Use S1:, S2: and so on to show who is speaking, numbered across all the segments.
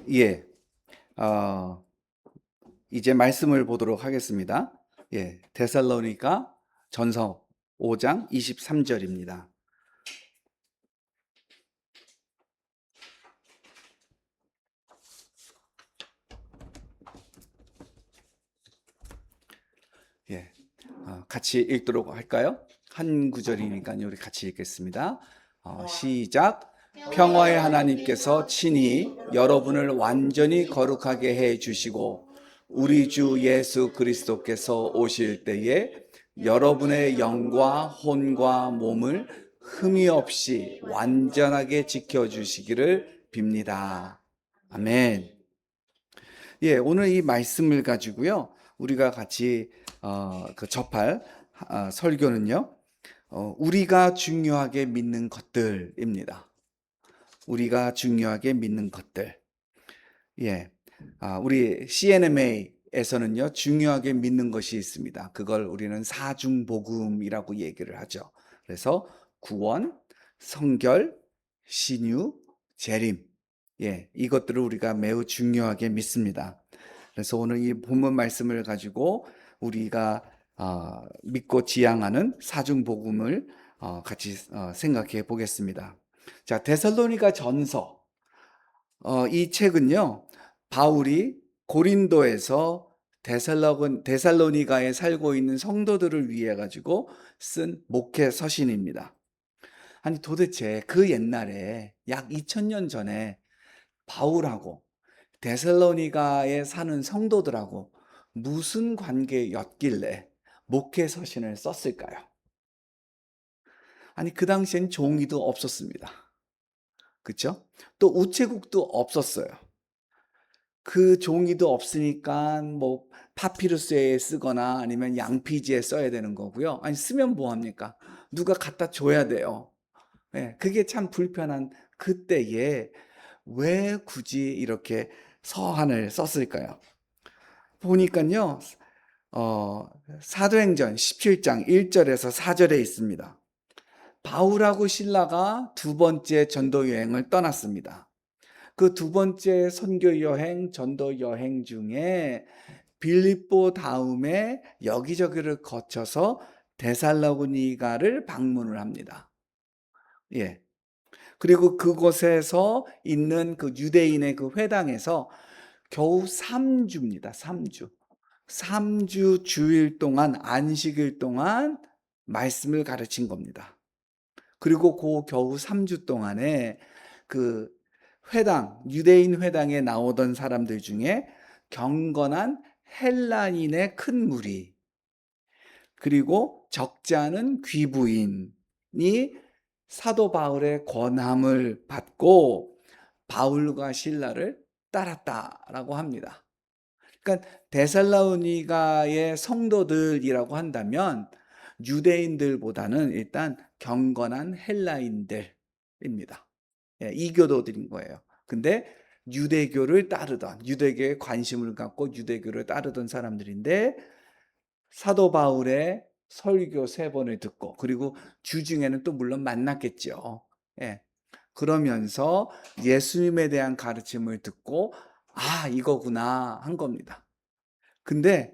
S1: 예, 어, 이제 말씀을 보도록 하겠습니다. 예, 데살로니가 전서 5장 23절입니다. 예, 같이 읽도록 할까요? 한 구절이니까요. 우리 같이 읽겠습니다. 시작. 평화의 하나님께서 친히 여러분을 완전히 거룩하게 해 주시고 우리 주 예수 그리스도께서 오실 때에 여러분의 영과 혼과 몸을 흠이 없이 완전하게 지켜 주시기를 빕니다. 아멘. 예, 오늘 이 말씀을 가지고요. 우리가 같이 접할 설교는요. 우리가 중요하게 믿는 것들입니다. 우리가 중요하게 믿는 것들. 예. 우리 CNMA에서는요, 중요하게 믿는 것이 있습니다. 그걸 우리는 사중복음이라고 얘기를 하죠. 그래서 구원, 성결, 신유, 재림. 예, 이것들을 우리가 매우 중요하게 믿습니다. 그래서 오늘 이 본문 말씀을 가지고 우리가 믿고 지향하는 사중복음을 같이 생각해 보겠습니다. 자, 데살로니가 전서. 이 책은요, 바울이 고린도에서 데살로니가에 살고 있는 성도들을 위해 가지고 쓴 목회 서신입니다. 아니, 도대체 그 옛날에 약 2000년 전에 바울하고 데살로니가에 사는 성도들하고 무슨 관계였길래 목회 서신을 썼을까요? 아니, 그 당시엔 종이도 없었습니다. 그쵸? 또 우체국도 없었어요. 그 종이도 없으니까 뭐 파피루스에 쓰거나 아니면 양피지에 써야 되는 거고요. 아니 쓰면 뭐 합니까? 누가 갖다 줘야 돼요. 예, 그게 참 불편한 그때에 왜 굳이 이렇게 서한을 썼을까요? 보니까요, 사도행전 17장 1절에서 4절에 있습니다. 바울하고 신라가 두 번째 전도 여행을 떠났습니다. 그 두 번째 선교 여행, 전도 여행 중에 빌립보 다음에 여기저기를 거쳐서 데살로니가를 방문을 합니다. 예. 그리고 그곳에서 있는 그 유대인의 그 회당에서 겨우 3주입니다. 3주. 3주 주일 동안 안식일 동안 말씀을 가르친 겁니다. 그리고 그 겨우 3주 동안에 그 회당, 유대인 회당에 나오던 사람들 중에 경건한 헬라인의 큰 무리, 그리고 적지 않은 귀부인이 사도 바울의 권함을 받고 바울과 신라를 따랐다라고 합니다. 그러니까 데살로니가의 성도들이라고 한다면 유대인들보다는 일단 경건한 헬라인들입니다. 예, 이교도들인 거예요. 근데 유대교를 따르던, 유대교에 관심을 갖고 유대교를 따르던 사람들인데 사도 바울의 설교 3번을 듣고 그리고 주중에는 또 물론 만났겠죠. 예. 그러면서 예수님에 대한 가르침을 듣고 이거구나 한 겁니다. 근데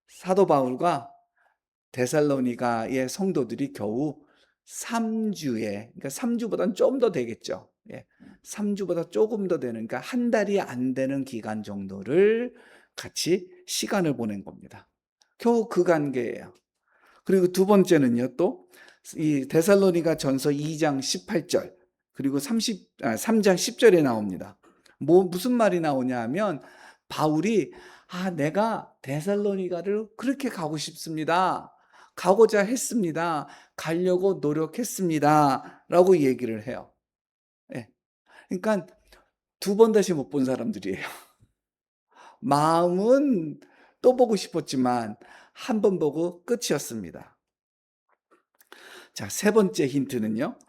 S1: 사도 바울과 데살로니가의 성도들이 겨우 3주에, 그러니까 3주보다는 좀 더 되겠죠. 예. 3주보다 조금 더 되는, 그러니까 한 달이 안 되는 기간 정도를 같이 시간을 보낸 겁니다. 겨우 그 관계예요. 그리고 두 번째는요, 또, 이 데살로니가 전서 2장 18절, 그리고 3장 10절에 나옵니다. 무슨 말이 나오냐 하면, 바울이, 내가 데살로니가를 그렇게 가고 싶습니다. 가고자 했습니다. 가려고 노력했습니다. 라고 얘기를 해요. 예. 그러니까 두 번 다시 못 본 사람들이에요. 마음은 또 보고 싶었지만, 한 번 보고 끝이었습니다. 자, 세 번째 힌트는요.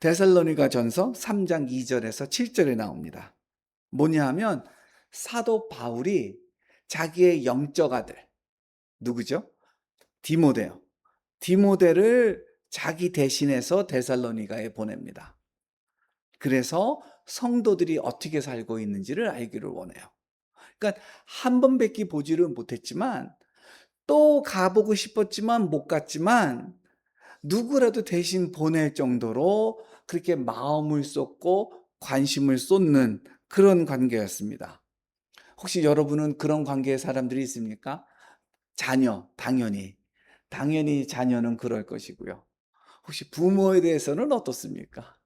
S1: 데살로니가 전서 3장 2절에서 7절에 나옵니다. 뭐냐 하면 사도 바울이 자기의 영적 아들, 누구죠? 디모데요. 디모데를 자기 대신해서 데살로니가에 보냅니다. 그래서 성도들이 어떻게 살고 있는지를 알기를 원해요. 그러니까 한 번 뵙기 보지를 못했지만 또 가보고 싶었지만 못 갔지만 누구라도 대신 보낼 정도로 그렇게 마음을 쏟고 관심을 쏟는 그런 관계였습니다. 혹시 여러분은 그런 관계의 사람들이 있습니까? 자녀, 당연히. 당연히 자녀는 그럴 것이고요. 혹시 부모에 대해서는 어떻습니까?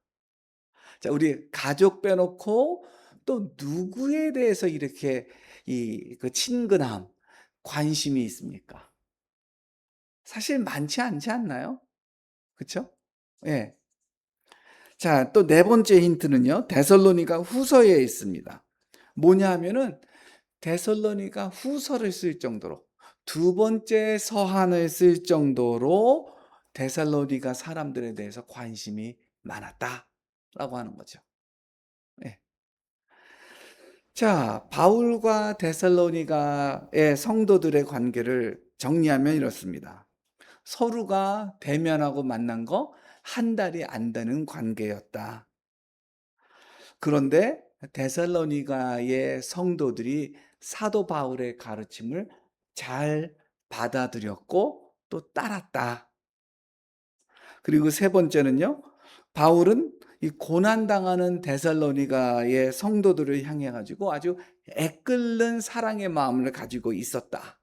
S1: 자, 우리 가족 빼놓고 또 누구에 대해서 이렇게 그 친근함, 관심이 있습니까? 사실 많지 않지 않나요? 그쵸? 예. 자, 또 네 번째 힌트는요. 데살로니가 후서에 있습니다. 뭐냐 하면은 데살로니가 후서를 쓸 정도로 두 번째 서한을 쓸 정도로 데살로니가 사람들에 대해서 관심이 많았다라고 하는 거죠. 예. 자, 바울과 데살로니가의 성도들의 관계를 정리하면 이렇습니다. 서로가 대면하고 만난 거 한 달이 안 되는 관계였다. 그런데 데살로니가의 성도들이 사도 바울의 가르침을 잘 받아들였고 또 따랐다. 그리고 세 번째는요. 바울은 이 고난당하는 데살로니가의 성도들을 향해 가지고 아주 애끓는 사랑의 마음을 가지고 있었다.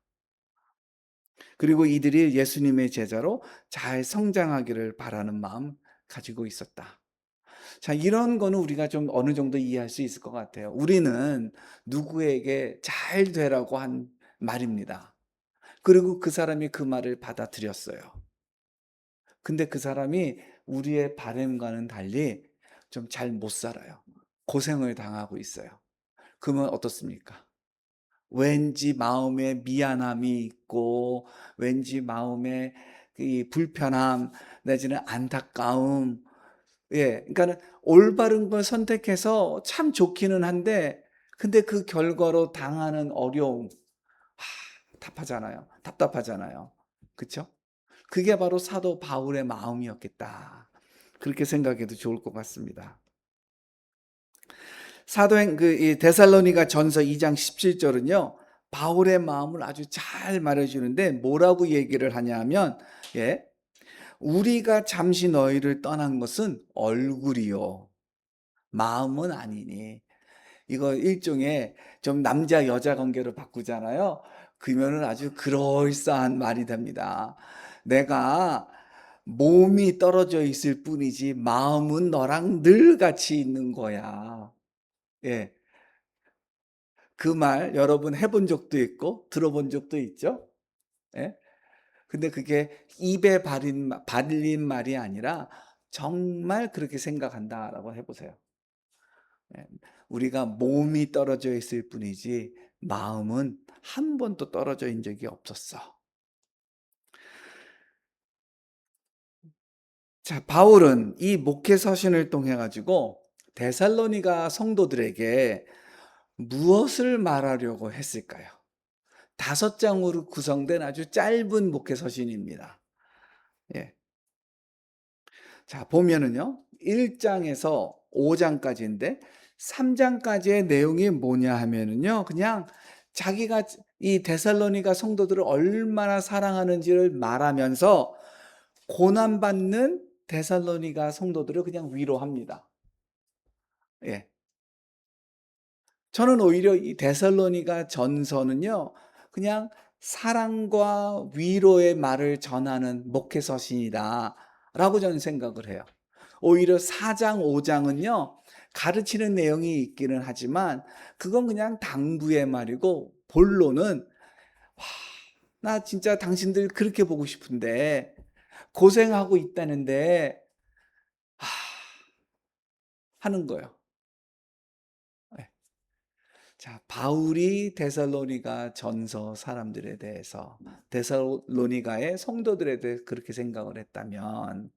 S1: 그리고 이들이 예수님의 제자로 잘 성장하기를 바라는 마음 가지고 있었다. 자, 이런 거는 우리가 좀 어느 정도 이해할 수 있을 것 같아요. 우리는 누구에게 잘 되라고 한 말입니다. 그리고 그 사람이 그 말을 받아들였어요. 근데 그 사람이 우리의 바람과는 달리 좀 잘 못 살아요. 고생을 당하고 있어요. 그러면 어떻습니까? 왠지 마음에 미안함이 있고, 왠지 마음에 이 불편함, 내지는 안타까움, 예, 그러니까는 올바른 걸 선택해서 참 좋기는 한데, 근데 그 결과로 당하는 어려움, 답답하잖아요. 그쵸? 그게 바로 사도 바울의 마음이었겠다. 그렇게 생각해도 좋을 것 같습니다. 이 데살로니가 전서 2장 17절은요, 바울의 마음을 아주 잘 말해주는데, 뭐라고 얘기를 하냐 하면, 예, 우리가 잠시 너희를 떠난 것은 얼굴이요. 마음은 아니니. 이거 일종의 좀 남자 여자 관계로 바꾸잖아요. 그러면은 아주 그럴싸한 말이 됩니다. 내가 몸이 떨어져 있을 뿐이지 마음은 너랑 늘 같이 있는 거야. 예. 그 말 여러분 해본 적도 있고 들어본 적도 있죠? 예. 근데 그게 입에 발린 말이 아니라 정말 그렇게 생각한다라고 해보세요. 예. 우리가 몸이 떨어져 있을 뿐이지 마음은 한 번도 떨어져 인 적이 없었어. 자, 바울은 이 목회 서신을 통해 가지고 데살로니가 성도들에게 무엇을 말하려고 했을까요? 5장으로 구성된 아주 짧은 목회 서신입니다. 예. 자, 보면은요. 1장에서 5장까지인데 3장까지의 내용이 뭐냐 하면은요. 그냥 자기가 이 데살로니가 성도들을 얼마나 사랑하는지를 말하면서 고난받는 데살로니가 성도들을 그냥 위로합니다. 예. 저는 오히려 이 데살로니가 전서는요. 그냥 사랑과 위로의 말을 전하는 목회 서신이다라고 저는 생각을 해요. 오히려 4장, 5장은요. 가르치는 내용이 있기는 하지만 그건 그냥 당부의 말이고 본론은 와, 나 진짜 당신들 그렇게 보고 싶은데 고생하고 있다는데 아, 하는 거예요. 예. 자, 바울이 데살로니가 전서 사람들에 대해서 데살로니가의 성도들에 대해 그렇게 생각을 했다면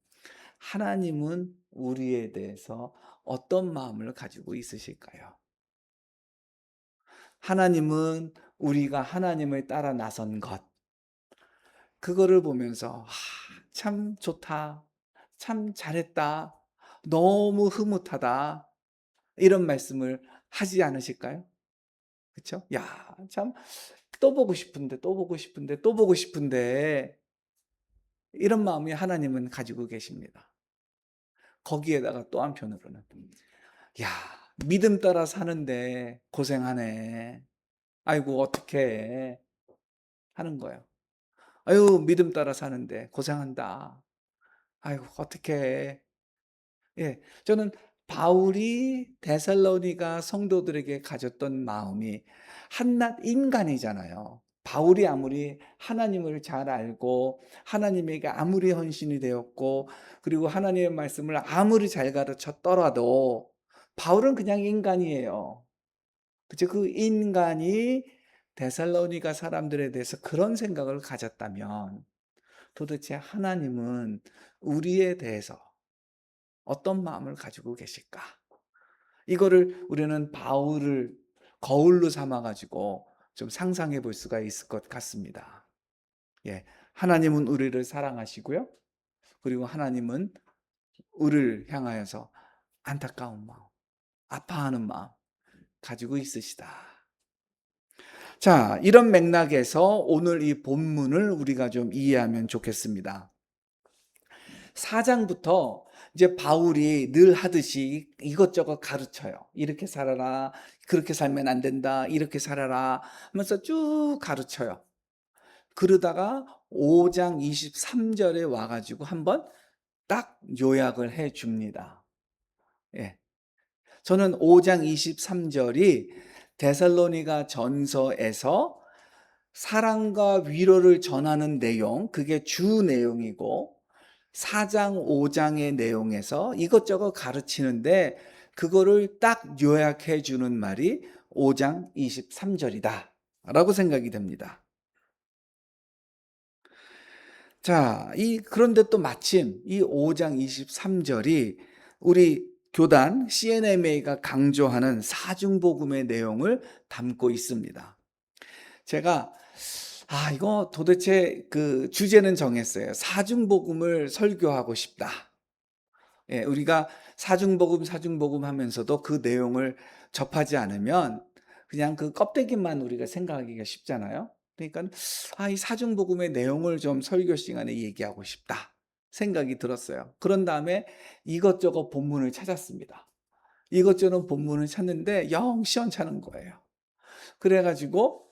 S1: 하나님은 우리에 대해서 어떤 마음을 가지고 있으실까요? 하나님은 우리가 하나님을 따라 나선 것, 그거를 보면서 참 좋다, 참 잘했다, 너무 흐뭇하다. 이런 말씀을 하지 않으실까요? 그쵸? 야, 참, 또 보고 싶은데, 또 보고 싶은데, 또 보고 싶은데, 이런 마음이 하나님은 가지고 계십니다. 거기에다가 또 한편으로는, 야, 믿음 따라 사는데 고생하네. 아이고, 어떡해. 하는 거예요. 아유, 믿음 따라 사는데 고생한다. 아이고, 어떡해. 예, 저는 바울이 데살로니가 성도들에게 가졌던 마음이 한낱 인간이잖아요. 바울이 아무리 하나님을 잘 알고 하나님에게 아무리 헌신이 되었고 그리고 하나님의 말씀을 아무리 잘 가르쳤더라도 바울은 그냥 인간이에요. 그죠? 그 인간이 데살로니가 사람들에 대해서 그런 생각을 가졌다면 도대체 하나님은 우리에 대해서 어떤 마음을 가지고 계실까? 이거를 우리는 바울을 거울로 삼아 가지고 좀 상상해 볼 수가 있을 것 같습니다. 예. 하나님은 우리를 사랑하시고요. 그리고 하나님은 우리를 향하여서 안타까운 마음, 아파하는 마음 가지고 있으시다. 자, 이런 맥락에서 오늘 이 본문을 우리가 좀 이해하면 좋겠습니다. 4장부터 이제 바울이 늘 하듯이 이것저것 가르쳐요. 이렇게 살아라. 그렇게 살면 안 된다. 이렇게 살아라. 하면서 쭉 가르쳐요. 그러다가 5장 23절에 와가지고 한번 딱 요약을 해 줍니다. 예. 저는 5장 23절이 데살로니가 전서에서 사랑과 위로를 전하는 내용, 그게 주 내용이고 4장, 5장의 내용에서 이것저것 가르치는데 그거를 딱 요약해 주는 말이 5장 23절이다 라고 생각이 됩니다. 자, 그런데 또 마침 이 5장 23절이 우리 교단 CNMA가 강조하는 사중복음의 내용을 담고 있습니다. 제가 이거 도대체 그 주제는 정했어요. 사중복음을 설교하고 싶다. 예, 우리가 사중복음 하면서도 그 내용을 접하지 않으면 그냥 그 껍데기만 우리가 생각하기가 쉽잖아요. 그러니까 이 사중복음의 내용을 좀 설교 시간에 얘기하고 싶다 생각이 들었어요. 그런 다음에 이것저것 본문을 찾았습니다. 이것저것 본문을 찾는데 영 시원찮은 거예요. 그래가지고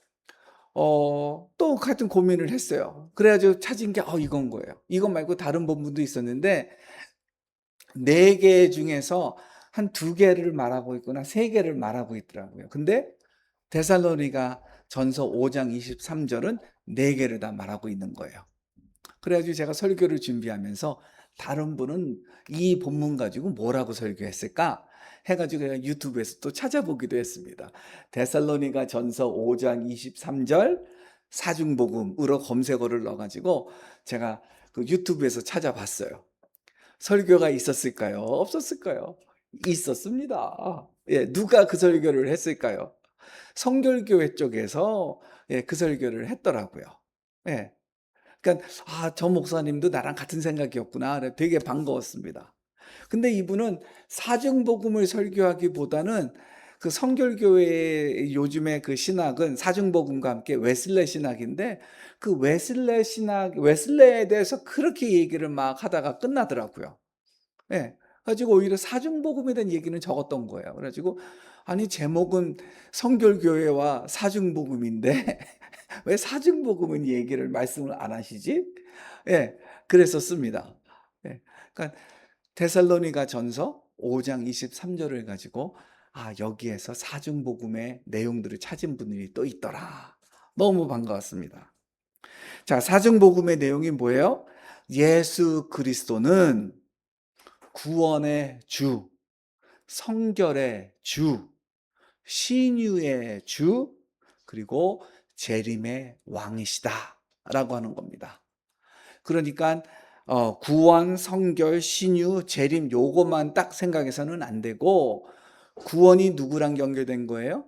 S1: 또 같은 고민을 했어요. 그래가지고 찾은 게 이건 거예요. 이거 말고 다른 본문도 있었는데 4개 중에서 한 2개를 말하고 있거나 3개를 말하고 있더라고요. 근데 데살로니가 전서 5장 23절은 4개를 다 말하고 있는 거예요. 그래가지고 제가 설교를 준비하면서 다른 분은 이 본문 가지고 뭐라고 설교했을까? 해가지고 제가 유튜브에서 또 찾아보기도 했습니다. 데살로니가 전서 5장 23절 사중복음으로 검색어를 넣어가지고 제가 그 유튜브에서 찾아봤어요. 설교가 있었을까요? 없었을까요? 있었습니다. 예, 누가 그 설교를 했을까요? 성결교회 쪽에서 그 설교를 했더라고요. 예. 그러니까 저 목사님도 나랑 같은 생각이었구나. 되게 반가웠습니다. 근데 이분은 사중복음을 설교하기보다는 그 성결교회의 요즘의 그 신학은 사중복음과 함께 웨슬레 신학인데 그 웨슬레에 대해서 그렇게 얘기를 막 하다가 끝나더라고요. 예. 가지고 오히려 사중복음에 대한 얘기는 적었던 거예요. 그래가지고 아니 제목은 성결교회와 사중복음인데 왜 사중복음은 얘기를 말씀을 안 하시지? 예, 그랬었습니다. 예, 그러니까 데살로니가 전서 5장 23절을 가지고 여기에서 사중복음의 내용들을 찾은 분들이 또 있더라. 너무 반가웠습니다. 자, 사중복음의 내용이 뭐예요? 예수 그리스도는 구원의 주, 성결의 주, 신유의 주, 그리고 재림의 왕이시다라고 하는 겁니다. 그러니까 구원, 성결, 신유, 재림 요것만 딱 생각해서는 안 되고 구원이 누구랑 연결된 거예요?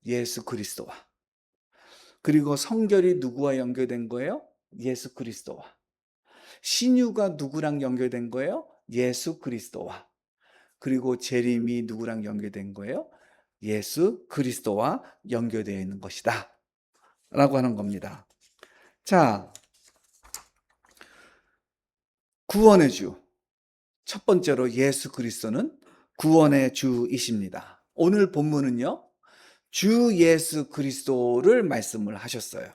S1: 예수 그리스도와. 그리고 성결이 누구와 연결된 거예요? 예수 그리스도와. 신유가 누구랑 연결된 거예요? 예수 그리스도와. 그리고 재림이 누구랑 연결된 거예요? 예수 그리스도와 연결되어 있는 것이다 라고 하는 겁니다. 자, 구원의 주. 첫 번째로 예수 그리스도는 구원의 주이십니다. 오늘 본문은요, 주 예수 그리스도를 말씀을 하셨어요.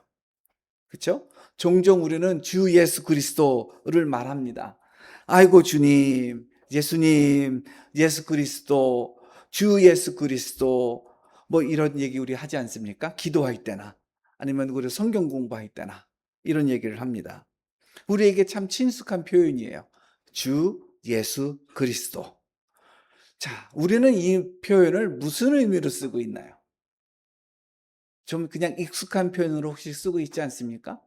S1: 그렇죠? 종종 우리는 주 예수 그리스도를 말합니다. 아이고 주님, 예수님, 예수 그리스도, 주 예수 그리스도 뭐 이런 얘기 우리 하지 않습니까? 기도할 때나 아니면 우리 성경 공부할 때나 이런 얘기를 합니다. 우리에게 참 친숙한 표현이에요. 주 예수 그리스도. 자, 우리는 이 표현을 무슨 의미로 쓰고 있나요? 좀 그냥 익숙한 표현으로 혹시 쓰고 있지 않습니까?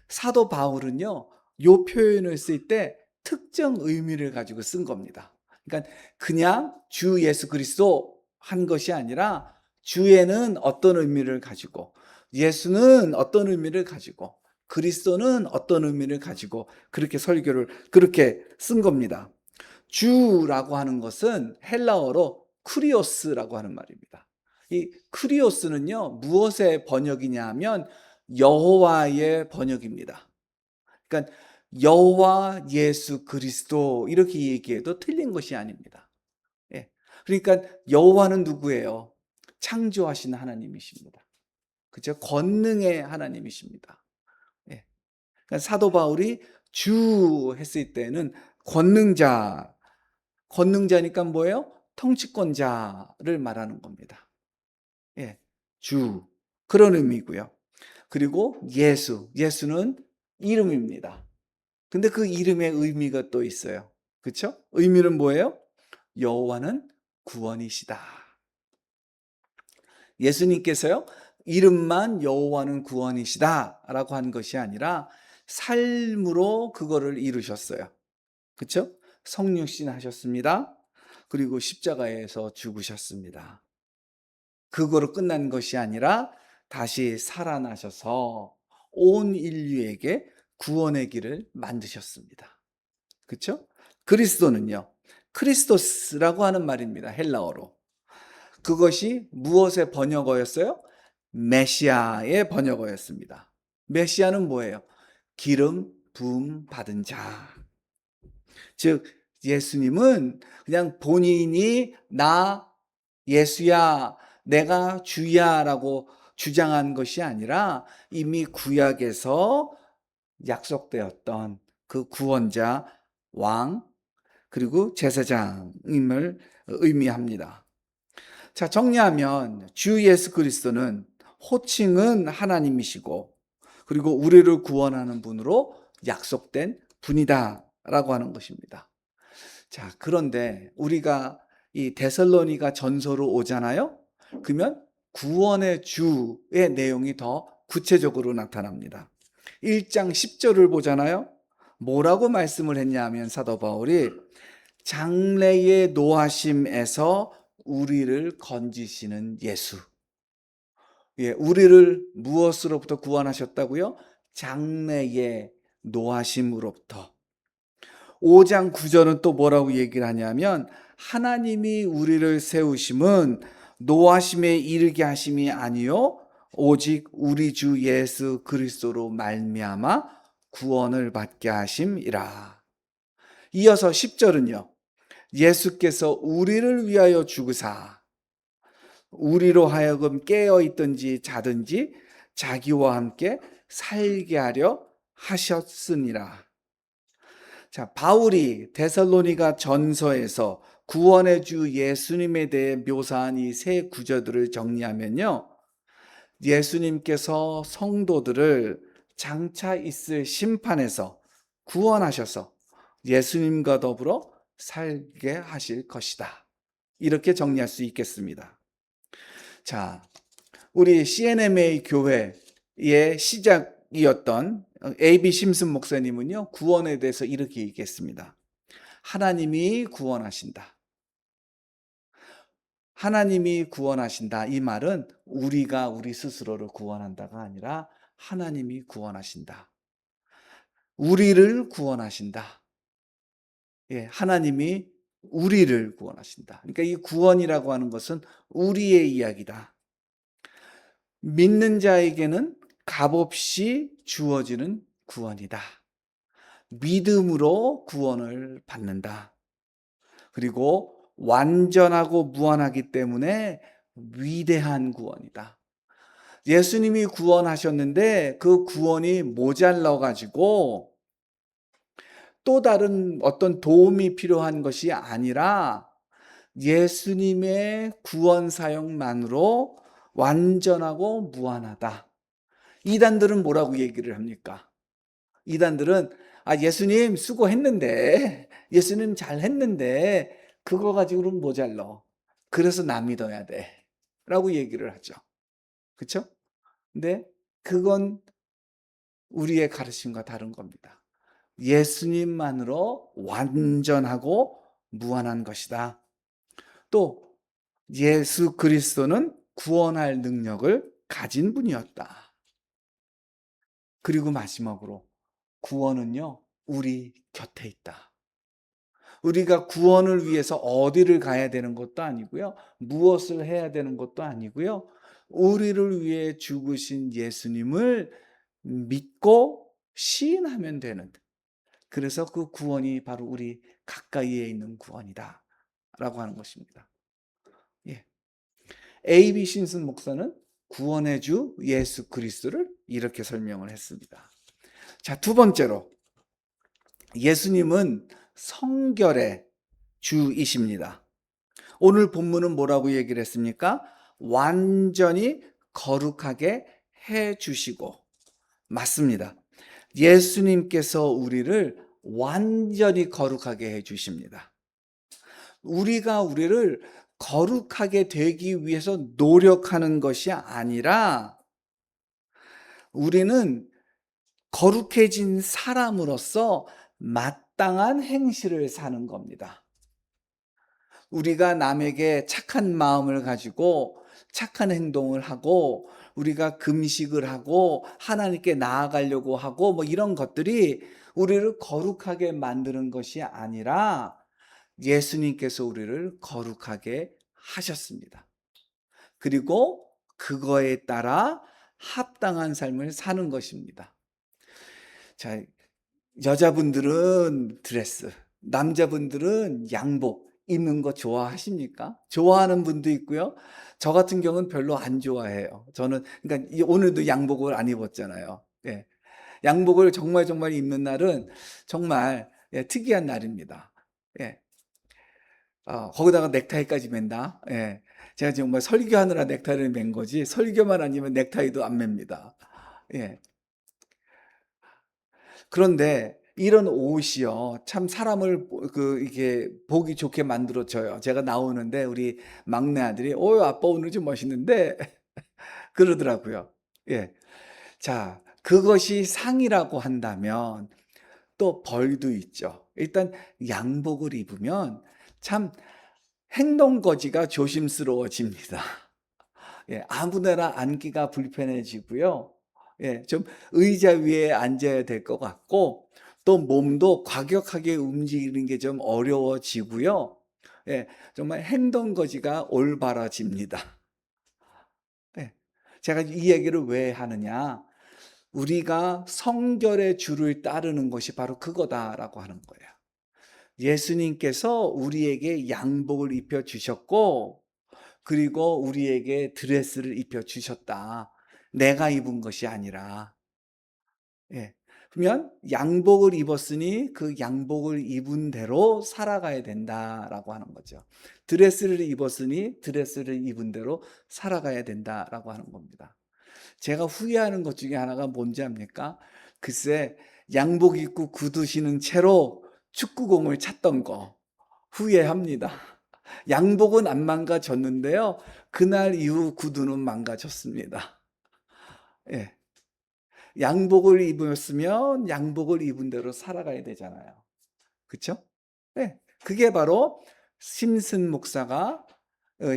S1: 사도 바울은요, 요 표현을 쓸 때 특정 의미를 가지고 쓴 겁니다. 그러니까 그냥 주 예수 그리스도 한 것이 아니라 주에는 어떤 의미를 가지고 예수는 어떤 의미를 가지고 그리스도는 어떤 의미를 가지고 그렇게 설교를 그렇게 쓴 겁니다. 주라고 하는 것은 헬라어로 쿠리오스라고 하는 말입니다. 이 쿠리오스는요, 무엇의 번역이냐 하면 여호와의 번역입니다. 그러니까 여호와 예수 그리스도 이렇게 얘기해도 틀린 것이 아닙니다. 예. 그러니까 여호와는 누구예요? 창조하신 하나님이십니다. 그죠? 권능의 하나님이십니다. 예. 그러니까 사도 바울이 주 했을 때는 권능자니까 뭐예요? 통치권자를 말하는 겁니다. 예. 주. 그런 의미고요. 그리고 예수는 이름입니다. 근데 그 이름의 의미가 또 있어요. 그렇죠? 의미는 뭐예요? 여호와는 구원이시다. 예수님께서요, 이름만 여호와는 구원이시다라고 한 것이 아니라 삶으로 그거를 이루셨어요. 그렇죠? 성육신 하셨습니다. 그리고 십자가에서 죽으셨습니다. 그거로 끝난 것이 아니라 다시 살아나셔서 온 인류에게 구원의 길을 만드셨습니다. 그렇죠? 그리스도는요, 크리스토스라고 하는 말입니다. 헬라어로. 그것이 무엇의 번역어였어요? 메시아의 번역어였습니다. 메시아는 뭐예요? 기름 부음 받은 자. 즉 예수님은 그냥 본인이 나 예수야, 내가 주야라고 주장한 것이 아니라 이미 구약에서 약속되었던 그 구원자, 왕, 그리고 제사장임을 의미합니다. 자, 정리하면 주 예수 그리스도는 호칭은 하나님이시고 그리고 우리를 구원하는 분으로 약속된 분이다라고 하는 것입니다. 자, 그런데 우리가 이 데살로니가 전서로 오잖아요. 그러면 구원의 주의 내용이 더 구체적으로 나타납니다. 1장 10절을 보잖아요. 뭐라고 말씀을 했냐면 사도 바울이 장래의 노하심에서 우리를 건지시는 예수. 예, 우리를 무엇으로부터 구원하셨다고요? 장래의 노하심으로부터. 5장 9절은 또 뭐라고 얘기를 하냐면 하나님이 우리를 세우심은 노하심에 이르게 하심이 아니요 오직 우리 주 예수 그리스도로 말미암아 구원을 받게 하심이라. 이어서 10절은요. 예수께서 우리를 위하여 죽으사 우리로 하여금 깨어 있든지 자든지 자기와 함께 살게 하려 하셨으니라. 자, 바울이 데살로니가 전서에서 구원의 주 예수님에 대해 묘사한 이 세 구절들을 정리하면요. 예수님께서 성도들을 장차 있을 심판에서 구원하셔서 예수님과 더불어 살게 하실 것이다. 이렇게 정리할 수 있겠습니다. 자, 우리 CNMA 교회의 시작이었던 A.B. 심슨 목사님은요, 구원에 대해서 이렇게 얘기했습니다. 하나님이 구원하신다. 하나님이 구원하신다. 이 말은 우리가 우리 스스로를 구원한다가 아니라 하나님이 구원하신다. 우리를 구원하신다. 예, 하나님이 우리를 구원하신다. 그러니까 이 구원이라고 하는 것은 우리의 이야기다. 믿는 자에게는 값없이 주어지는 구원이다. 믿음으로 구원을 받는다. 그리고 완전하고 무한하기 때문에 위대한 구원이다. 예수님이 구원하셨는데 그 구원이 모자라 가지고 또 다른 어떤 도움이 필요한 것이 아니라 예수님의 구원 사역만으로 완전하고 무한하다. 이단들은 뭐라고 얘기를 합니까? 이단들은 예수님 수고했는데, 예수님 잘했는데 그거 가지고는 모자라. 그래서 나 믿어야 돼. 라고 얘기를 하죠. 그렇죠? 근데 그건 우리의 가르침과 다른 겁니다. 예수님만으로 완전하고 무한한 것이다. 또 예수 그리스도는 구원할 능력을 가진 분이었다. 그리고 마지막으로 구원은요, 우리 곁에 있다. 우리가 구원을 위해서 어디를 가야 되는 것도 아니고요. 무엇을 해야 되는 것도 아니고요. 우리를 위해 죽으신 예수님을 믿고 시인하면 되는. 그래서 그 구원이 바로 우리 가까이에 있는 구원이다. 라고 하는 것입니다. 예. A.B. 신슨 목사는 구원의 주 예수 그리스도를 이렇게 설명을 했습니다. 자, 두 번째로 예수님은 성결의 주이십니다. 오늘 본문은 뭐라고 얘기를 했습니까? 완전히 거룩하게 해 주시고, 맞습니다. 예수님께서 우리를 완전히 거룩하게 해 주십니다. 우리가 우리를 거룩하게 되기 위해서 노력하는 것이 아니라 우리는 거룩해진 사람으로서 마땅한 행실을 사는 겁니다. 우리가 남에게 착한 마음을 가지고 착한 행동을 하고 우리가 금식을 하고 하나님께 나아가려고 하고 뭐 이런 것들이 우리를 거룩하게 만드는 것이 아니라 예수님께서 우리를 거룩하게 하셨습니다. 그리고 그거에 따라 합당한 삶을 사는 것입니다. 자, 여자분들은 드레스, 남자분들은 양복 입는 거 좋아하십니까? 좋아하는 분도 있고요. 저 같은 경우는 별로 안 좋아해요. 저는 그러니까 오늘도 양복을 안 입었잖아요. 예. 양복을 정말 정말 입는 날은 정말 특이한 날입니다. 예. 거기다가 넥타이까지 맨다. 예. 제가 정말 설교하느라 넥타이를 맨 거지 설교만 아니면 넥타이도 안 맵니다. 예. 그런데 이런 옷이요, 참 사람을 이게 보기 좋게 만들어줘요. 제가 나오는데 우리 막내 아들이, 아빠 오늘 좀 멋있는데? 그러더라고요. 예. 자, 그것이 상이라고 한다면 또 벌도 있죠. 일단 양복을 입으면 참 행동거지가 조심스러워집니다. 예, 아무데나 앉기가 불편해지고요. 예, 좀 의자 위에 앉아야 될 것 같고, 또 몸도 과격하게 움직이는 게 좀 어려워지고요. 예, 정말 행동거지가 올바라집니다. 예, 제가 이 얘기를 왜 하느냐? 우리가 성결의 주를 따르는 것이 바로 그거다라고 하는 거예요. 예수님께서 우리에게 양복을 입혀 주셨고, 그리고 우리에게 드레스를 입혀 주셨다. 내가 입은 것이 아니라. 예. 그러면 양복을 입었으니 그 양복을 입은 대로 살아가야 된다라고 하는 거죠. 드레스를 입었으니 드레스를 입은 대로 살아가야 된다라고 하는 겁니다. 제가 후회하는 것 중에 하나가 뭔지 압니까? 글쎄, 양복 입고 구두 신은 채로 축구공을 찼던 거 후회합니다. 양복은 안 망가졌는데요. 그날 이후 구두는 망가졌습니다. 예. 양복을 입었으면 양복을 입은 대로 살아가야 되잖아요. 그쵸? 네. 그게 바로 심슨 목사가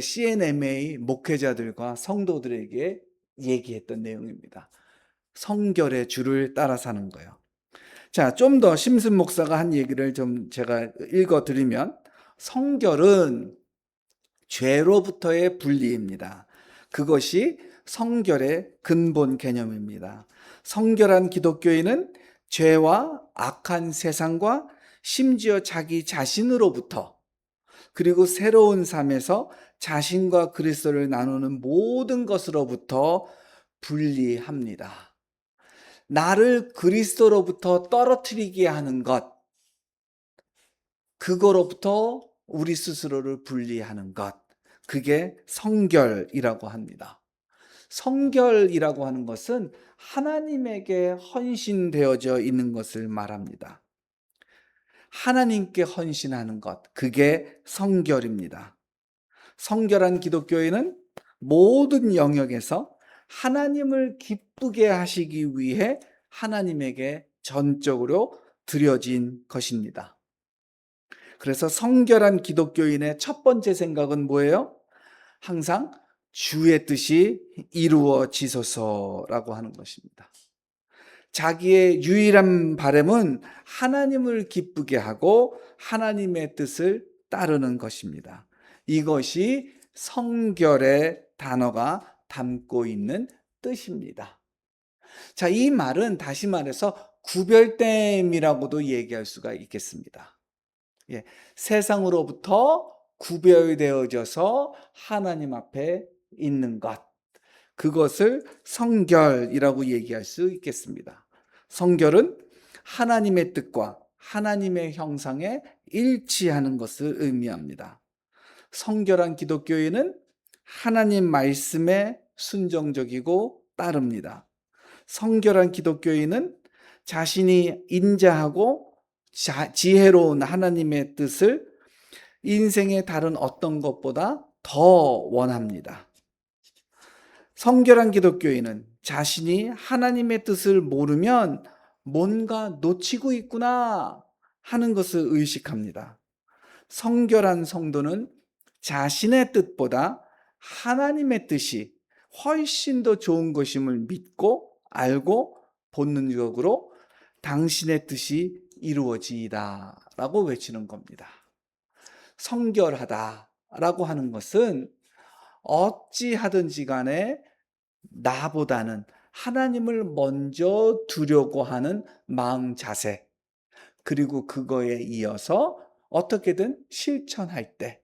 S1: CNMA 목회자들과 성도들에게 얘기했던 내용입니다. 성결의 주를 따라 사는 거예요. 자, 좀 더 심슨 목사가 한 얘기를 좀 제가 읽어 드리면, 성결은 죄로부터의 분리입니다. 그것이 성결의 근본 개념입니다. 성결한 기독교인은 죄와 악한 세상과 심지어 자기 자신으로부터, 그리고 새로운 삶에서 자신과 그리스도를 나누는 모든 것으로부터 분리합니다. 나를 그리스도로부터 떨어뜨리게 하는 것, 그거로부터 우리 스스로를 분리하는 것, 그게 성결이라고 합니다. 성결이라고 하는 것은 하나님에게 헌신되어져 있는 것을 말합니다. 하나님께 헌신하는 것, 그게 성결입니다. 성결한 기독교인은 모든 영역에서 하나님을 기쁘게 하시기 위해 하나님에게 전적으로 드려진 것입니다. 그래서 성결한 기독교인의 첫 번째 생각은 뭐예요? 항상 주의 뜻이 이루어지소서라고 하는 것입니다. 자기의 유일한 바람은 하나님을 기쁘게 하고 하나님의 뜻을 따르는 것입니다. 이것이 성결의 단어가 담고 있는 뜻입니다. 자, 이 말은 다시 말해서 구별됨이라고도 얘기할 수가 있겠습니다. 예, 세상으로부터 구별되어져서 하나님 앞에 있는 것, 그것을 성결이라고 얘기할 수 있겠습니다. 성결은 하나님의 뜻과 하나님의 형상에 일치하는 것을 의미합니다. 성결한 기독교인은 하나님 말씀에 순종적이고 따릅니다. 성결한 기독교인은 자신이 인자하고 지혜로운 하나님의 뜻을 인생의 다른 어떤 것보다 더 원합니다. 성결한 기독교인은 자신이 하나님의 뜻을 모르면 뭔가 놓치고 있구나 하는 것을 의식합니다. 성결한 성도는 자신의 뜻보다 하나님의 뜻이 훨씬 더 좋은 것임을 믿고 알고 본능적으로 당신의 뜻이 이루어지이다 라고 외치는 겁니다. 성결하다라고 하는 것은 어찌하든지 간에 나보다는 하나님을 먼저 두려고 하는 마음 자세, 그리고 그거에 이어서 어떻게든 실천할 때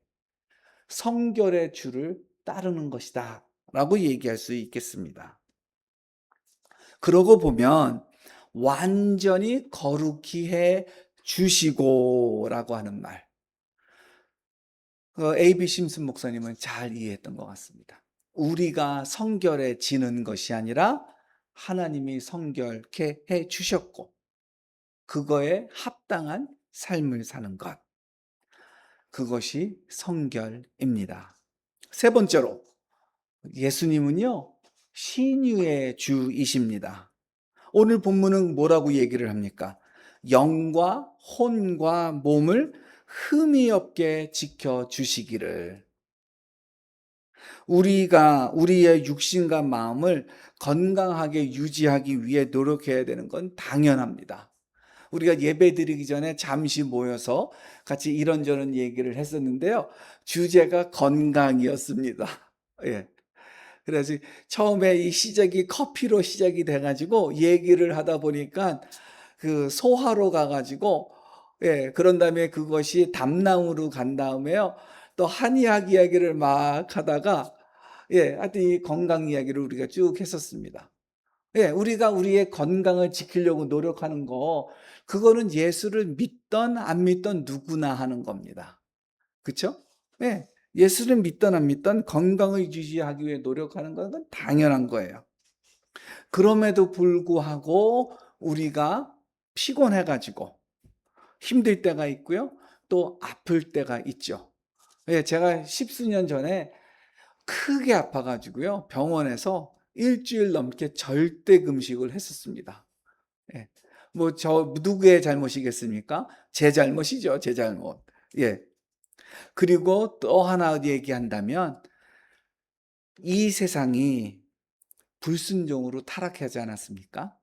S1: 성결의 주를 따르는 것이다 라고 얘기할 수 있겠습니다. 그러고 보면 완전히 거룩히 해 주시고 라고 하는 말, A.B. 심슨 목사님은 잘 이해했던 것 같습니다. 우리가 성결해지는 것이 아니라 하나님이 성결케 해 주셨고 그거에 합당한 삶을 사는 것, 그것이 성결입니다. 세 번째로, 예수님은요 신유의 주이십니다. 오늘 본문은 뭐라고 얘기를 합니까? 영과 혼과 몸을 흠이 없게 지켜주시기를. 우리가 우리의 육신과 마음을 건강하게 유지하기 위해 노력해야 되는 건 당연합니다. 우리가 예배 드리기 전에 잠시 모여서 같이 이런저런 얘기를 했었는데요. 주제가 건강이었습니다. 예. 그래서 처음에 이 시작이 커피로 시작이 돼가지고 얘기를 하다 보니까 그 소화로 가가지고, 예, 그런 다음에 그것이 담낭으로 간 다음에요. 또 한의학 이야기를 막 하다가, 예, 하여튼 이 건강 이야기를 우리가 쭉 했었습니다. 예, 우리가 우리의 건강을 지키려고 노력하는 거, 그거는 예수를 믿던 안 믿던 누구나 하는 겁니다. 그쵸? 예, 예수를 믿던 안 믿던 건강을 유지하기 위해 노력하는 건 당연한 거예요. 그럼에도 불구하고 우리가 피곤해가지고 힘들 때가 있고요. 또 아플 때가 있죠. 예, 제가 십수년 전에 크게 아파가지고요. 병원에서 일주일 넘게 절대 금식을 했었습니다. 예. 뭐, 누구의 잘못이겠습니까? 제 잘못이죠. 제 잘못. 예. 그리고 또 하나 얘기한다면, 이 세상이 불순종으로 타락하지 않았습니까?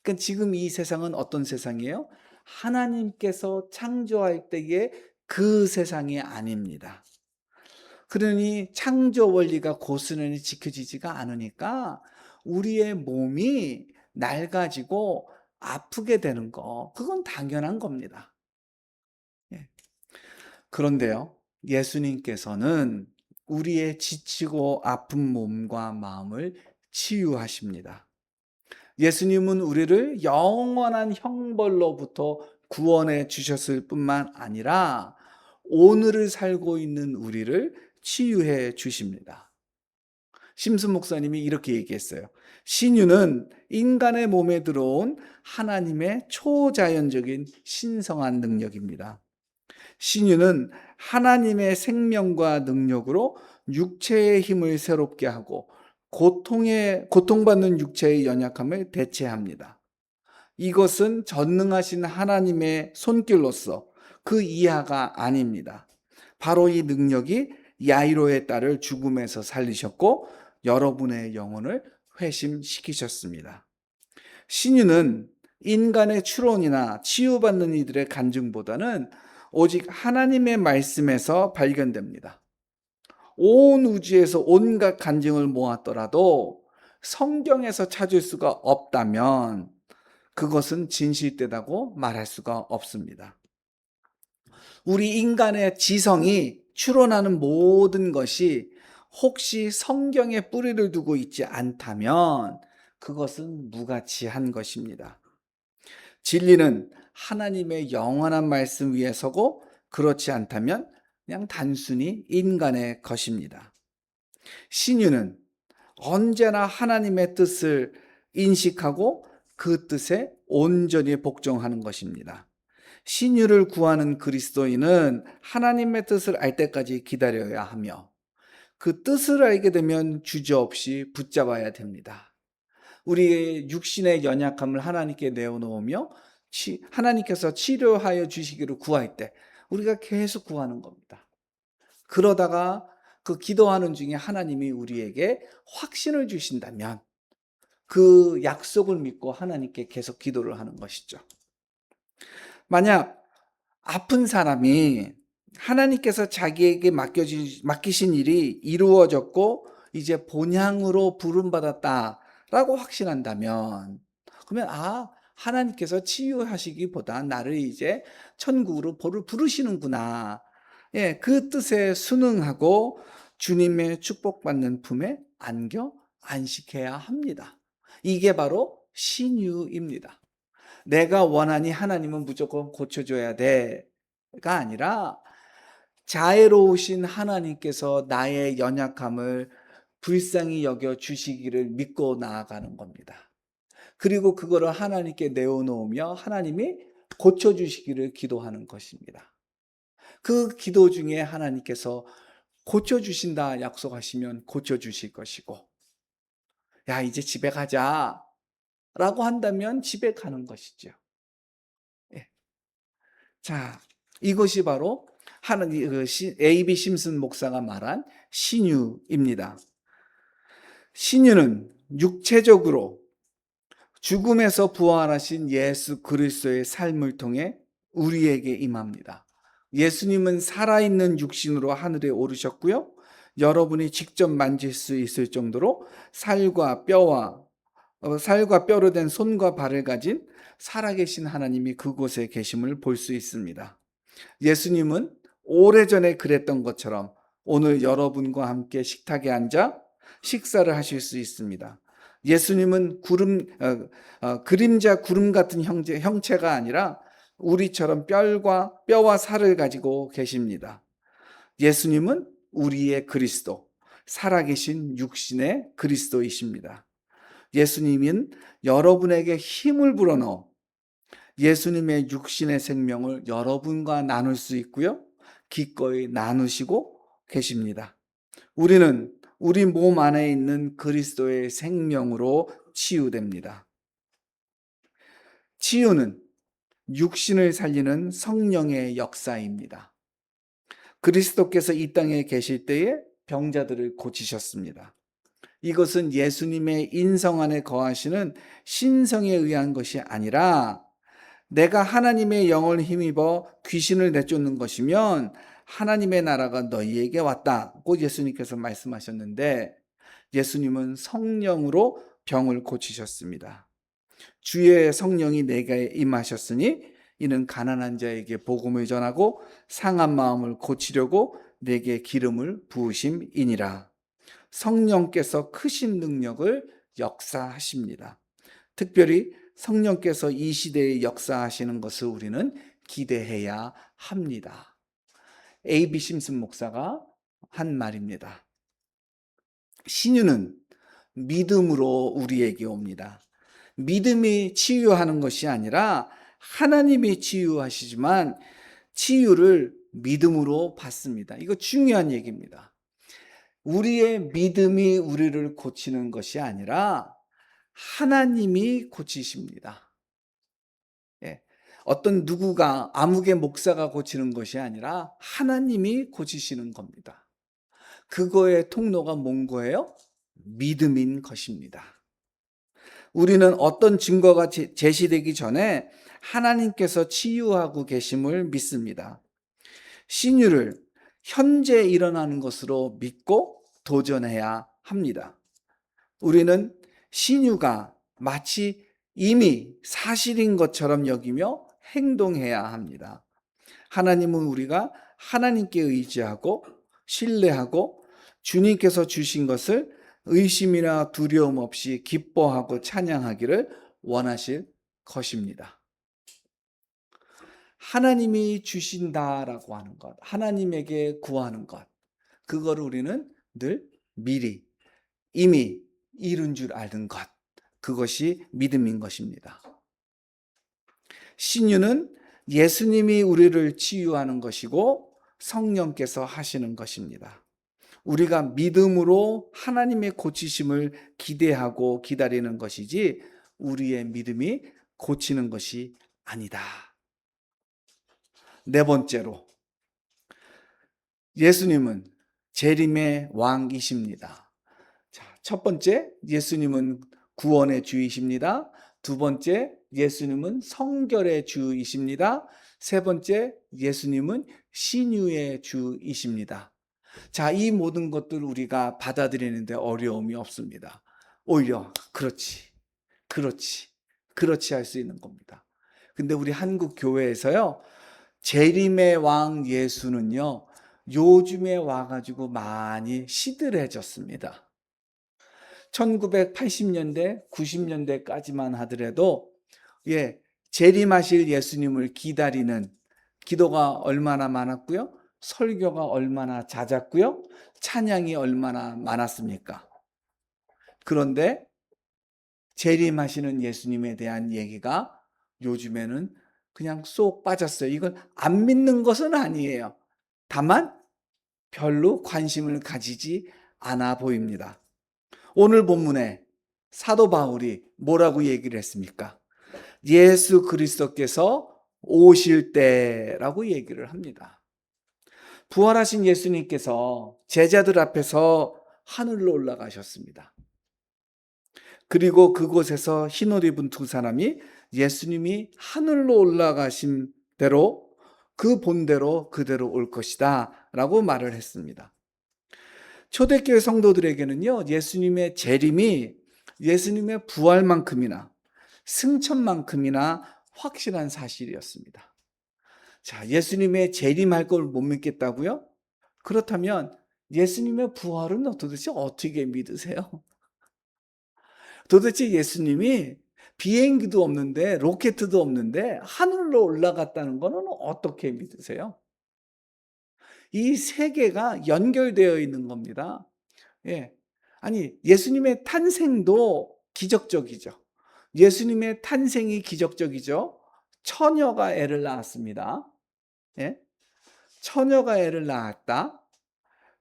S1: 그러니까 지금 이 세상은 어떤 세상이에요? 하나님께서 창조할 때에 그 세상이 아닙니다. 그러니 창조 원리가 고스란히 지켜지지가 않으니까 우리의 몸이 낡아지고 아프게 되는 거, 그건 당연한 겁니다. 예. 그런데요, 예수님께서는 우리의 지치고 아픈 몸과 마음을 치유하십니다. 예수님은 우리를 영원한 형벌로부터 구원해 주셨을 뿐만 아니라 오늘을 살고 있는 우리를 치유해 주십니다. 심슨 목사님이 이렇게 얘기했어요. 신유는 인간의 몸에 들어온 하나님의 초자연적인 신성한 능력입니다. 신유는 하나님의 생명과 능력으로 육체의 힘을 새롭게 하고 고통받는 육체의 연약함을 대체합니다. 이것은 전능하신 하나님의 손길로서 그 이하가 아닙니다. 바로 이 능력이 야이로의 딸을 죽음에서 살리셨고 여러분의 영혼을 회심시키셨습니다. 신유는 인간의 추론이나 치유받는 이들의 간증보다는 오직 하나님의 말씀에서 발견됩니다. 온 우주에서 온갖 간증을 모았더라도 성경에서 찾을 수가 없다면 그것은 진실되다고 말할 수가 없습니다. 우리 인간의 지성이 추론하는 모든 것이 혹시 성경에 뿌리를 두고 있지 않다면 그것은 무가치한 것입니다. 진리는 하나님의 영원한 말씀 위에 서고 그렇지 않다면 그냥 단순히 인간의 것입니다. 신유는 언제나 하나님의 뜻을 인식하고 그 뜻에 온전히 복종하는 것입니다. 신유를 구하는 그리스도인은 하나님의 뜻을 알 때까지 기다려야 하며 그 뜻을 알게 되면 주저없이 붙잡아야 됩니다. 우리의 육신의 연약함을 하나님께 내어놓으며 하나님께서 치료하여 주시기를 구할 때 우리가 계속 구하는 겁니다. 그러다가 그 기도하는 중에 하나님이 우리에게 확신을 주신다면 그 약속을 믿고 하나님께 계속 기도를 하는 것이죠. 만약 아픈 사람이 하나님께서 자기에게 맡기신 일이 이루어졌고 이제 본향으로 부름받았다라고 확신한다면 그러면 하나님께서 치유하시기보다 나를 이제 천국으로 부르시는구나. 예, 그 뜻에 순응하고 주님의 축복받는 품에 안식해야 합니다. 이게 바로 신유입니다. 내가 원하니 하나님은 무조건 고쳐줘야 돼가 아니라 자애로우신 하나님께서 나의 연약함을 불쌍히 여겨 주시기를 믿고 나아가는 겁니다. 그리고 그거를 하나님께 내어놓으며 하나님이 고쳐주시기를 기도하는 것입니다. 그 기도 중에 하나님께서 고쳐주신다 약속하시면 고쳐주실 것이고, 야, 이제 집에 가자 라고 한다면 집에 가는 것이죠. 예. 자, 이것이 바로 A.B. 심슨 목사가 말한 신유입니다. 신유는 육체적으로 죽음에서 부활하신 예수 그리스도의 삶을 통해 우리에게 임합니다. 예수님은 살아있는 육신으로 하늘에 오르셨고요. 여러분이 직접 만질 수 있을 정도로 살과 뼈로 된 손과 발을 가진 살아계신 하나님이 그곳에 계심을 볼 수 있습니다. 예수님은 오래전에 그랬던 것처럼 오늘 여러분과 함께 식탁에 앉아 식사를 하실 수 있습니다. 예수님은 그림자 구름 같은 형체가 아니라 우리처럼 뼈와 살을 가지고 계십니다. 예수님은 우리의 그리스도, 살아계신 육신의 그리스도이십니다. 예수님은 여러분에게 힘을 불어넣어 예수님의 육신의 생명을 여러분과 나눌 수 있고요. 기꺼이 나누시고 계십니다. 우리는 우리 몸 안에 있는 그리스도의 생명으로 치유됩니다. 치유는 육신을 살리는 성령의 역사입니다. 그리스도께서 이 땅에 계실 때에 병자들을 고치셨습니다. 이것은 예수님의 인성 안에 거하시는 신성에 의한 것이 아니라 내가 하나님의 영을 힘입어 귀신을 내쫓는 것이면 하나님의 나라가 너희에게 왔다고 예수님께서 말씀하셨는데, 예수님은 성령으로 병을 고치셨습니다. 주의 성령이 내게 임하셨으니 이는 가난한 자에게 복음을 전하고 상한 마음을 고치려고 내게 기름을 부으심이니라. 성령께서 크신 능력을 역사하십니다. 특별히 성령께서 이 시대에 역사하시는 것을 우리는 기대해야 합니다. A.B. 심슨 목사가 한 말입니다. 신유는 믿음으로 우리에게 옵니다. 믿음이 치유하는 것이 아니라 하나님이 치유하시지만 치유를 믿음으로 받습니다. 이거 중요한 얘기입니다. 우리의 믿음이 우리를 고치는 것이 아니라 하나님이 고치십니다. 예. 어떤 누구가 아무개 목사가 고치는 것이 아니라 하나님이 고치시는 겁니다. 그거의 통로가 뭔 거예요? 믿음인 것입니다. 우리는 어떤 증거가 제시되기 전에 하나님께서 치유하고 계심을 믿습니다. 신유를 현재 일어나는 것으로 믿고 도전해야 합니다. 우리는 신유가 마치 이미 사실인 것처럼 여기며 행동해야 합니다. 하나님은 우리가 하나님께 의지하고 신뢰하고 주님께서 주신 것을 의심이나 두려움 없이 기뻐하고 찬양하기를 원하실 것입니다. 하나님이 주신다라고 하는 것, 하나님에게 구하는 것, 그거를 우리는 늘 미리 이미 이룬 줄 아는 것, 그것이 믿음인 것입니다. 신유는 예수님이 우리를 치유하는 것이고 성령께서 하시는 것입니다. 우리가 믿음으로 하나님의 고치심을 기대하고 기다리는 것이지 우리의 믿음이 고치는 것이 아니다. 네 번째로, 예수님은 재림의 왕이십니다. 자, 첫 번째, 예수님은 구원의 주이십니다. 두 번째, 예수님은 성결의 주이십니다. 세 번째, 예수님은 신유의 주이십니다. 자, 이 모든 것들을 우리가 받아들이는데 어려움이 없습니다. 오히려 그렇지 할 수 있는 겁니다. 근데 우리 한국 교회에서요, 재림의 왕 예수는요, 요즘에 와가지고 많이 시들해졌습니다. 1980년대, 90년대까지만 하더라도 재림하실 예수님을 기다리는 기도가 얼마나 많았고요, 설교가 얼마나 잦았고요, 찬양이 얼마나 많았습니까? 그런데 재림하시는 예수님에 대한 얘기가 요즘에는 그냥 쏙 빠졌어요. 이건 안 믿는 것은 아니에요. 다만 별로 관심을 가지지 않아 보입니다. 오늘 본문에 사도 바울이 뭐라고 얘기를 했습니까? 예수 그리스도께서 오실 때라고 얘기를 합니다. 부활하신 예수님께서 제자들 앞에서 하늘로 올라가셨습니다. 그리고 그곳에서 흰옷 입은 두 사람이 예수님이 하늘로 올라가신 대로 그 본대로 그대로 올 것이다 라고 말을 했습니다. 초대교회 성도들에게는요, 예수님의 재림이 예수님의 부활만큼이나 승천만큼이나 확실한 사실이었습니다. 자, 예수님의 재림할 걸 못 믿겠다고요? 그렇다면 예수님의 부활은 도대체 어떻게 믿으세요? 도대체 예수님이 비행기도 없는데 로켓도 없는데 하늘로 올라갔다는 것은 어떻게 믿으세요? 이 세계가 연결되어 있는 겁니다. 아니, 예수님의 탄생도 기적적이죠. 예수님의 탄생이 기적적이죠. 처녀가 애를 낳았습니다. 처녀가 애를 낳았다.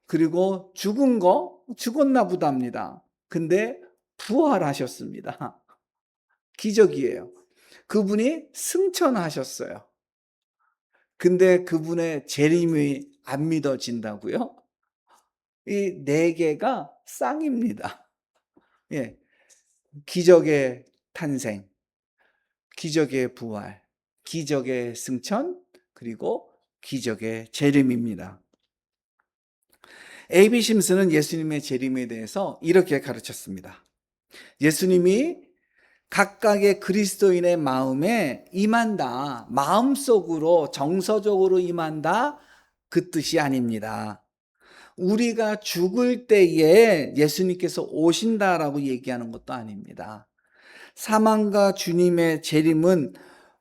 S1: 그리고 죽었나 보다 합니다. 근데 부활하셨습니다. 기적이에요. 그분이 승천하셨어요. 근데 그분의 재림이 안 믿어진다고요? 이 네 개가 쌍입니다. 기적의 탄생, 기적의 부활, 기적의 승천, 그리고 기적의 재림입니다. A.B. 심슨은 예수님의 재림에 대해서 이렇게 가르쳤습니다. 예수님이 각각의 그리스도인의 마음에 임한다. 마음속으로 정서적으로 임한다. 그 뜻이 아닙니다. 우리가 죽을 때에 예수님께서 오신다라고 얘기하는 것도 아닙니다. 사망과 주님의 재림은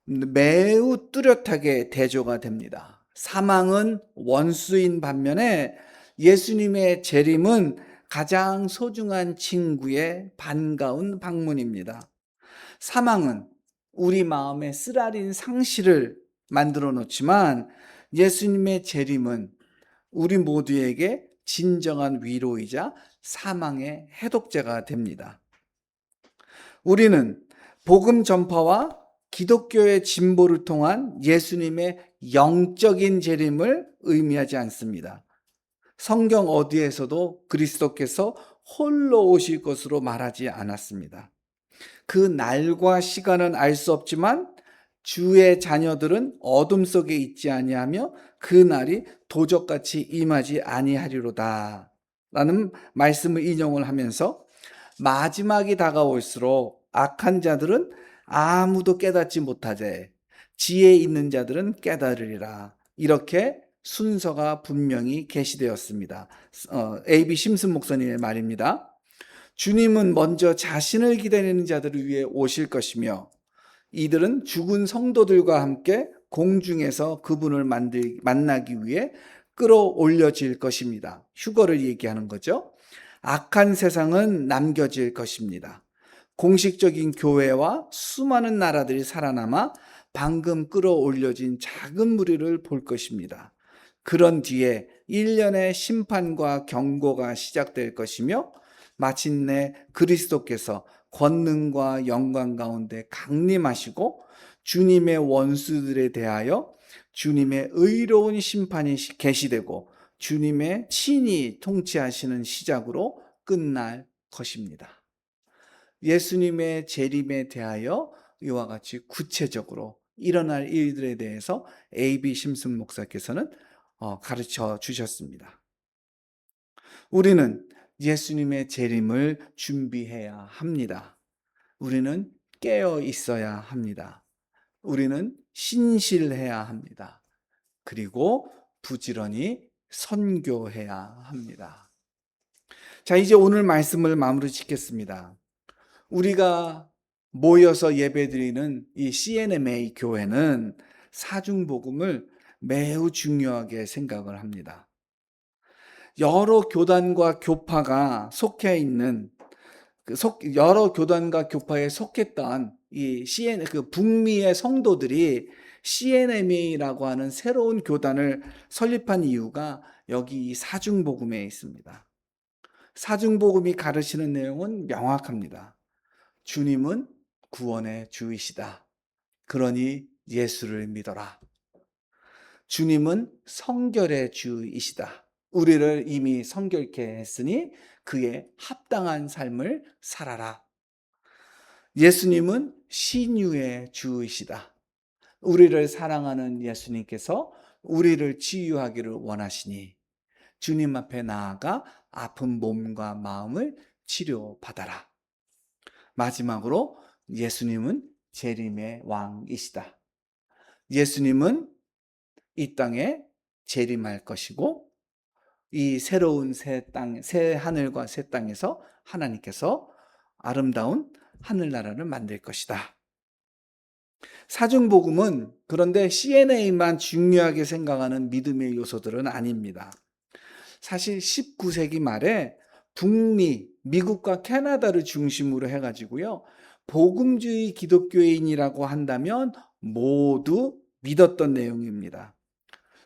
S1: 매우 뚜렷하게 대조가 됩니다. 사망은 원수인 반면에 예수님의 재림은 가장 소중한 친구의 반가운 방문입니다. 사망은 우리 마음에 쓰라린 상실을 만들어 놓지만 예수님의 재림은 우리 모두에게 진정한 위로이자 사망의 해독제가 됩니다. 우리는 복음 전파와 기독교의 진보를 통한 예수님의 영적인 재림을 의미하지 않습니다. 성경 어디에서도 그리스도께서 홀로 오실 것으로 말하지 않았습니다. 그 날과 시간은 알 수 없지만 주의 자녀들은 어둠 속에 있지 아니하며 그 날이 도적같이 임하지 아니하리로다 라는 말씀을 인용을 하면서 마지막이 다가올수록 악한 자들은 아무도 깨닫지 못하되 지혜 있는 자들은 깨달으리라, 이렇게 순서가 분명히 계시되었습니다. A.B. 심슨 목사님의 말입니다. 주님은 먼저 자신을 기다리는 자들을 위해 오실 것이며 이들은 죽은 성도들과 함께 공중에서 그분을 만나기 위해 끌어올려질 것입니다. 휴거를 얘기하는 거죠. 악한 세상은 남겨질 것입니다. 공식적인 교회와 수많은 나라들이 살아남아 방금 끌어올려진 작은 무리를 볼 것입니다. 그런 뒤에 1년의 심판과 경고가 시작될 것이며 마침내 그리스도께서 권능과 영광 가운데 강림하시고 주님의 원수들에 대하여 주님의 의로운 심판이 계시되고 주님의 친히 통치하시는 시작으로 끝날 것입니다. 예수님의 재림에 대하여 이와 같이 구체적으로 일어날 일들에 대해서 A.B. 심슨 목사께서는 가르쳐 주셨습니다. 우리는 예수님의 재림을 준비해야 합니다. 우리는 깨어 있어야 합니다. 우리는 신실해야 합니다. 그리고 부지런히 선교해야 합니다. 자, 이제 오늘 말씀을 마무리 짓겠습니다. 우리가 모여서 예배드리는 이 CNMA 교회는 사중복음을 매우 중요하게 생각을 합니다. 여러 교단과 교파가 속해 있는 여러 교단과 교파에 속했던 이 북미의 성도들이 CNMA라고 하는 새로운 교단을 설립한 이유가 여기 이 사중복음에 있습니다. 사중복음이 가르치는 내용은 명확합니다. 주님은 구원의 주이시다. 그러니 예수를 믿어라. 주님은 성결의 주이시다. 우리를 이미 성결케 했으니 그에 합당한 삶을 살아라. 예수님은 신유의 주이시다. 우리를 사랑하는 예수님께서 우리를 치유하기를 원하시니 주님 앞에 나아가 아픈 몸과 마음을 치료받아라. 마지막으로 예수님은 재림의 왕이시다. 예수님은 이 땅에 재림할 것이고 이 새로운 새 하늘과 새 땅에서 하나님께서 아름다운 하늘나라를 만들 것이다. 사중복음은 그런데 CNA만 중요하게 생각하는 믿음의 요소들은 아닙니다. 사실 19세기 말에 북미, 미국과 캐나다를 중심으로 해가지고요, 복음주의 기독교인이라고 한다면 모두 믿었던 내용입니다.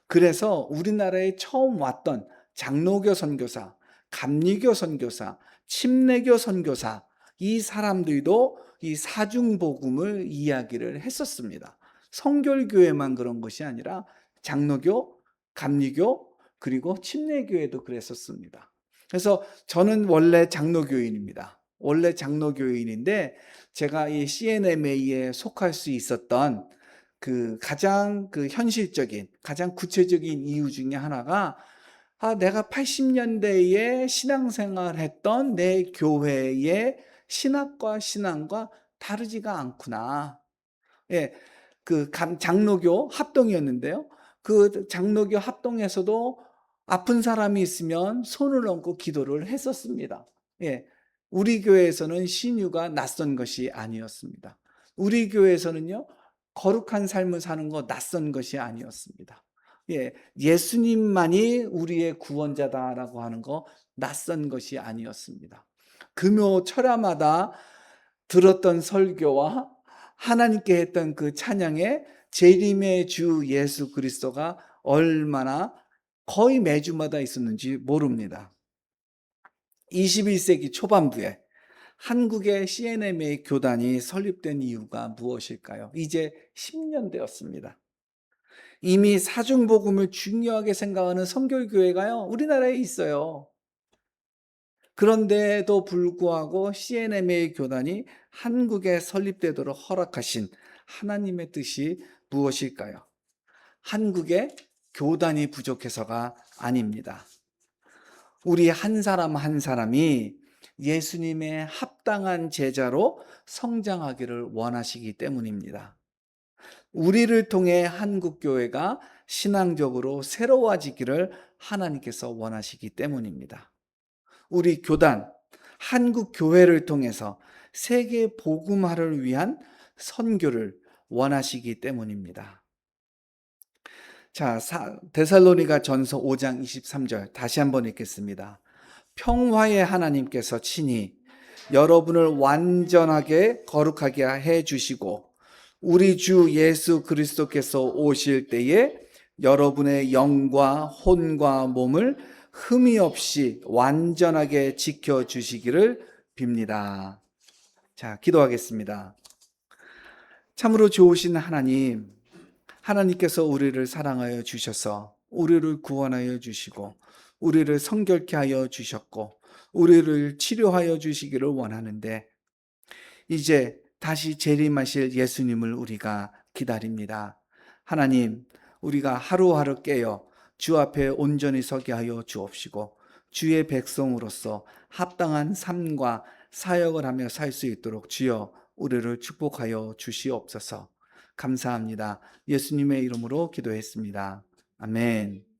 S1: 그래서 우리나라에 처음 왔던 장로교 선교사, 감리교 선교사, 침례교 선교사, 이 사람들도 이 사중복음을 이야기를 했었습니다. 성결교회만 그런 것이 아니라 장로교, 감리교, 그리고 침례교회도 그랬었습니다. 그래서 저는 원래 장로교인입니다. 원래 장로교인인데 제가 이 CNMA에 속할 수 있었던 그 가장 그 현실적인, 가장 구체적인 이유 중에 하나가 내가 80년대에 신앙생활 했던 내 교회의 신학과 신앙과 다르지가 않구나. 예. 그 장로교 합동이었는데요. 그 장로교 합동에서도 아픈 사람이 있으면 손을 얹고 기도를 했었습니다. 예. 우리 교회에서는 신유가 낯선 것이 아니었습니다. 우리 교회에서는요, 거룩한 삶을 사는 거 낯선 것이 아니었습니다. 예. 예수님만이 우리의 구원자다라고 하는 거 낯선 것이 아니었습니다. 금요 철야마다 들었던 설교와 하나님께 했던 그 찬양에 재림의 주 예수 그리스도가 얼마나 거의 매주마다 있었는지 모릅니다. 21세기 초반부에 한국의 CNMA 교단이 설립된 이유가 무엇일까요? 이제 10년 되었습니다. 이미 사중복음을 중요하게 생각하는 선결교회가요, 우리나라에 있어요. 그런데도 불구하고 CNMA 교단이 한국에 설립되도록 허락하신 하나님의 뜻이 무엇일까요? 한국에 교단이 부족해서가 아닙니다. 우리 한 사람 한 사람이 예수님의 합당한 제자로 성장하기를 원하시기 때문입니다. 우리를 통해 한국교회가 신앙적으로 새로워지기를 하나님께서 원하시기 때문입니다. 우리 교단, 한국교회를 통해서 세계 복음화를 위한 선교를 원하시기 때문입니다. 자, 데살로니가 전서 5장 23절 다시 한번 읽겠습니다. 평화의 하나님께서 친히 여러분을 완전하게 거룩하게 해 주시고 우리 주 예수 그리스도께서 오실 때에 여러분의 영과 혼과 몸을 흠이 없이 완전하게 지켜주시기를 빕니다. 자, 기도하겠습니다. 참으로 좋으신 하나님, 하나님께서 우리를 사랑하여 주셔서 우리를 구원하여 주시고 우리를 성결케 하여 주셨고 우리를 치료하여 주시기를 원하는데 이제 다시 재림하실 예수님을 우리가 기다립니다. 하나님, 우리가 하루하루 깨어 주 앞에 온전히 서게 하여 주옵시고 주의 백성으로서 합당한 삶과 사역을 하며 살 수 있도록 주여 우리를 축복하여 주시옵소서. 감사합니다. 예수님의 이름으로 기도했습니다. 아멘.